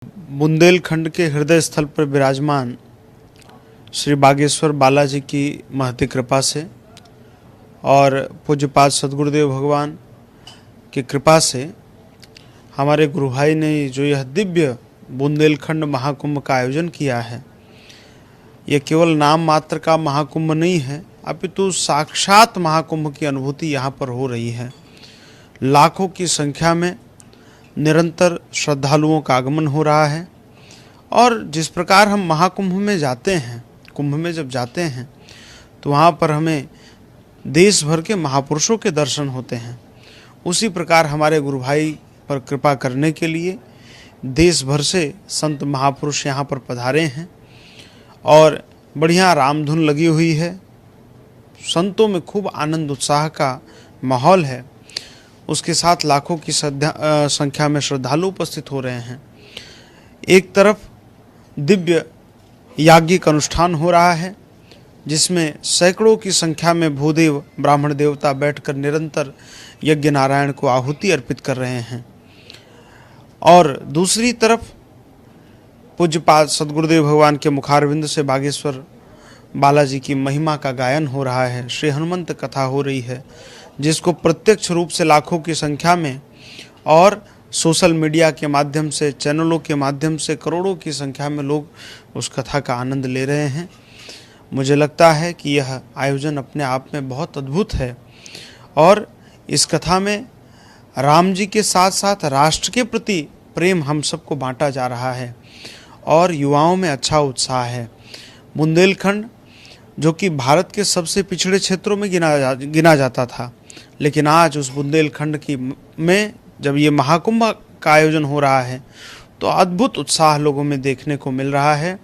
बुंदेलखंड के हृदय स्थल पर विराजमान श्री बागेश्वर बालाजी की महती कृपा से और पूज्यपाद सद्गुरुदेव भगवान की कृपा से हमारे गुरु भाई ने जो यह दिव्य बुंदेलखंड महाकुंभ का आयोजन किया है, यह केवल नाम मात्र का महाकुंभ नहीं है, अपितु साक्षात महाकुंभ की अनुभूति यहाँ पर हो रही है। लाखों की संख्या में निरंतर श्रद्धालुओं का आगमन हो रहा है और जिस प्रकार हम महाकुंभ में जाते हैं, कुंभ में जब जाते हैं तो वहाँ पर हमें देश भर के महापुरुषों के दर्शन होते हैं। उसी प्रकार हमारे गुरु भाई पर कृपा करने के लिए देश भर से संत महापुरुष यहाँ पर पधारे हैं और बढ़िया रामधुन लगी हुई है। संतों में खूब आनंद उत्साह का माहौल है, उसके साथ लाखों की संख्या में श्रद्धालु उपस्थित हो रहे हैं। एक तरफ दिव्य याज्ञिक अनुष्ठान हो रहा है जिसमें सैकड़ों की संख्या में भूदेव ब्राह्मण देवता बैठकर निरंतर यज्ञ नारायण को आहुति अर्पित कर रहे हैं, और दूसरी तरफ पूज्यपाद सद्गुरुदेव भगवान के मुखारविंद से बागेश्वर बालाजी की महिमा का गायन हो रहा है। श्री हनुमंत कथा हो रही है जिसको प्रत्यक्ष रूप से लाखों की संख्या में और सोशल मीडिया के माध्यम से, चैनलों के माध्यम से करोड़ों की संख्या में लोग उस कथा का आनंद ले रहे हैं। मुझे लगता है कि यह आयोजन अपने आप में बहुत अद्भुत है और इस कथा में राम जी के साथ साथ राष्ट्र के प्रति प्रेम हम सबको बांटा जा रहा है और युवाओं में अच्छा उत्साह है। बुंदेलखंड जो कि भारत के सबसे पिछड़े क्षेत्रों में गिना जाता था, लेकिन आज उस बुंदेलखंड की में जब ये महाकुंभ का आयोजन हो रहा है तो अद्भुत उत्साह लोगों में देखने को मिल रहा है।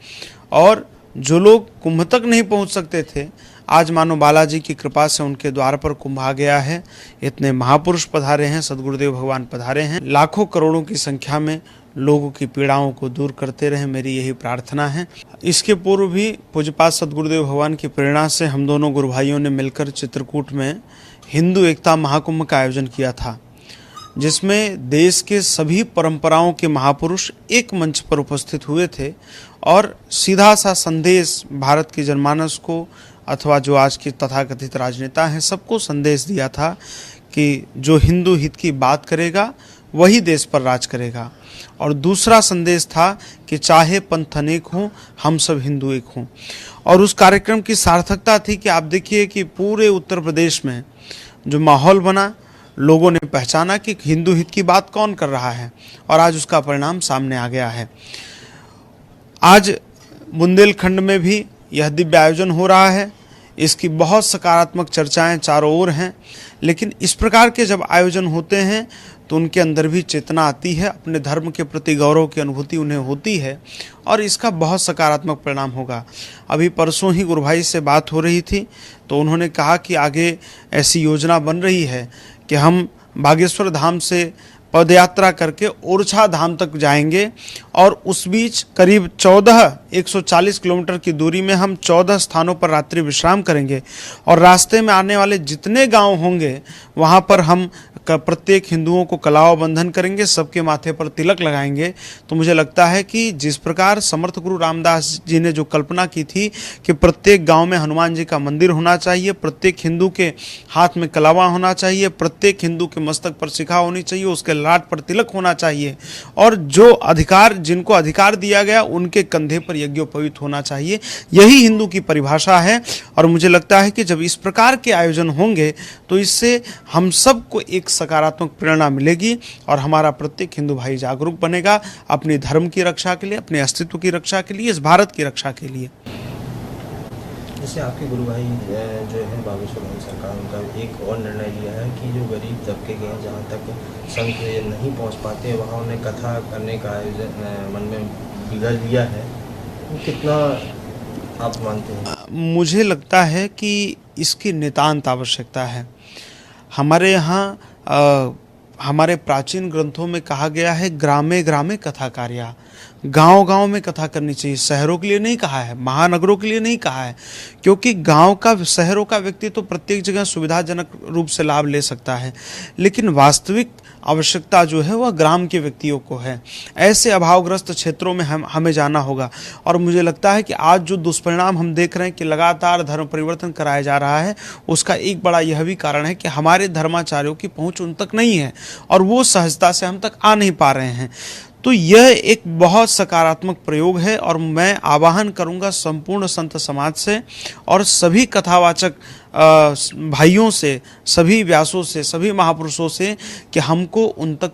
और जो लोग कुंभ तक नहीं पहुंच सकते थे, आज मानो बालाजी की कृपा से उनके द्वार पर कुंभ आ गया है। इतने महापुरुष पधारे हैं, सद्गुरुदेव भगवान पधारे हैं। लाखों करोड़ों की संख्या में लोगों की पीड़ाओं को दूर करते रहे, मेरी यही प्रार्थना है। इसके पूर्व भी पूज्यपाद सद्गुरुदेव भगवान की प्रेरणा से हम दोनों गुरु भाइयों ने मिलकर चित्रकूट में हिंदू एकता महाकुंभ का आयोजन किया था, जिसमें देश के सभी परंपराओं के महापुरुष एक मंच पर उपस्थित हुए थे और सीधा सा संदेश भारत की जनमानस को अथवा जो आज के तथाकथित राजनेता हैं सबको संदेश दिया था कि जो हिंदू हित की बात करेगा वही देश पर राज करेगा। और दूसरा संदेश था कि चाहे पंथ अनेक हों, हम सब हिंदू एक हों। और उस कार्यक्रम की सार्थकता थी कि आप देखिए कि पूरे उत्तर प्रदेश में जो माहौल बना, लोगों ने पहचाना कि हिंदू हित की बात कौन कर रहा है और आज उसका परिणाम सामने आ गया है। आज बुंदेलखंड में भी यह दिव्य आयोजन हो रहा है, इसकी बहुत सकारात्मक चर्चाएं चारों ओर हैं, लेकिन इस प्रकार के जब आयोजन होते हैं तो उनके अंदर भी चेतना आती है, अपने धर्म के प्रति गौरव की अनुभूति उन्हें होती है और इसका बहुत सकारात्मक परिणाम होगा। अभी परसों ही गुरु भाई से बात हो रही थी तो उन्होंने कहा कि आगे ऐसी योजना बन रही है कि हम बागेश्वर धाम से पदयात्रा करके ओरछा धाम तक जाएंगे और उस बीच करीब 140 किलोमीटर की दूरी में हम 14 स्थानों पर रात्रि विश्राम करेंगे और रास्ते में आने वाले जितने गांव होंगे वहां पर हम प्रत्येक हिंदुओं को कलावा बंधन करेंगे, सबके माथे पर तिलक लगाएंगे। तो मुझे लगता है कि जिस प्रकार समर्थ गुरु रामदास जी ने जो कल्पना की थी कि प्रत्येक गांव में हनुमान जी का मंदिर होना चाहिए, प्रत्येक हिंदू के हाथ में कलावा होना चाहिए, प्रत्येक हिंदू के मस्तक पर शिखा होनी चाहिए, उसके लाट पर तिलक होना चाहिए और जो अधिकार जिनको अधिकार दिया गया उनके कंधे पर यज्ञोपवीत होना चाहिए, यही हिंदू की परिभाषा है। और मुझे लगता है कि जब इस प्रकार के आयोजन होंगे तो इससे हम सबको एक सकारात्मक प्रेरणा मिलेगी और हमारा प्रत्येक हिंदू भाई जागरूक बनेगा अपने धर्म की रक्षा के लिए, अपने अस्तित्व की रक्षा के लिए, इस भारत की रक्षा के लिए। जैसे आपके गुरु भाई जो है बागेश्वर धाम सरकार, उनका एक और निर्णय लिया है कि जो गरीब तबके के हैं, जहाँ तक संत नहीं पहुँच पाते, वहाँ उन्हें कथा करने का आयोजन मन में बिगड़ लिया है। वो कितना आप मानते हैं? मुझे लगता है कि इसकी नितांत आवश्यकता है। हमारे यहाँ हमारे प्राचीन ग्रंथों में कहा गया है ग्रामे ग्रामे कथा कार्या, गांव गांव में कथा करनी चाहिए। शहरों के लिए नहीं कहा है, महानगरों के लिए नहीं कहा है, क्योंकि गांव का शहरों का व्यक्ति तो प्रत्येक जगह सुविधाजनक रूप से लाभ ले सकता है, लेकिन वास्तविक आवश्यकता जो है वह ग्राम के व्यक्तियों को है। ऐसे अभावग्रस्त क्षेत्रों में हमें जाना होगा। और मुझे लगता है कि आज जो दुष्परिणाम हम देख रहे हैं कि लगातार धर्म परिवर्तन कराया जा रहा है, उसका एक बड़ा यह भी कारण है कि हमारे धर्माचार्यों की पहुंच उन तक नहीं है और वो सहजता से हम तक आ नहीं पा रहे हैं। तो यह एक बहुत सकारात्मक प्रयोग है और मैं आह्वान करूंगा संपूर्ण संत समाज से और सभी कथावाचक भाइयों से, सभी व्यासों से, सभी महापुरुषों से कि हमको उन तक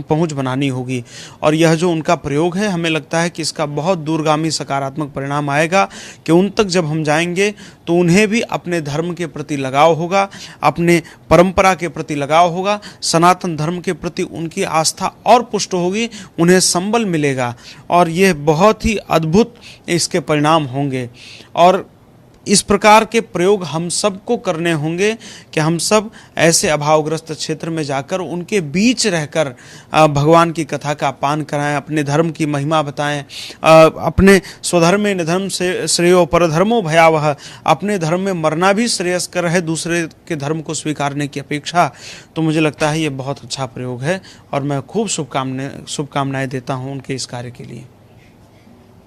पहुंच बनानी होगी। और यह जो उनका प्रयोग है, हमें लगता है कि इसका बहुत दूरगामी सकारात्मक परिणाम आएगा कि उन तक जब हम जाएंगे तो उन्हें भी अपने धर्म के प्रति लगाव होगा, अपने परंपरा के प्रति लगाव होगा, सनातन धर्म के प्रति उनकी आस्था और पुष्ट होगी, उन्हें संबल मिलेगा और यह बहुत ही अद्भुत इसके परिणाम होंगे। और इस प्रकार के प्रयोग हम सबको करने होंगे कि हम सब ऐसे अभावग्रस्त क्षेत्र में जाकर उनके बीच रहकर भगवान की कथा का पान कराएं, अपने धर्म की महिमा बताएं, अपने स्वधर्मे निधर्म से श्रेयो परधर्मो भयावह, अपने धर्म में मरना भी श्रेयस्कर है दूसरे के धर्म को स्वीकारने की अपेक्षा। तो मुझे लगता है ये बहुत अच्छा प्रयोग है और मैं खूब शुभकामनाएं देता हूँ उनके इस कार्य के लिए।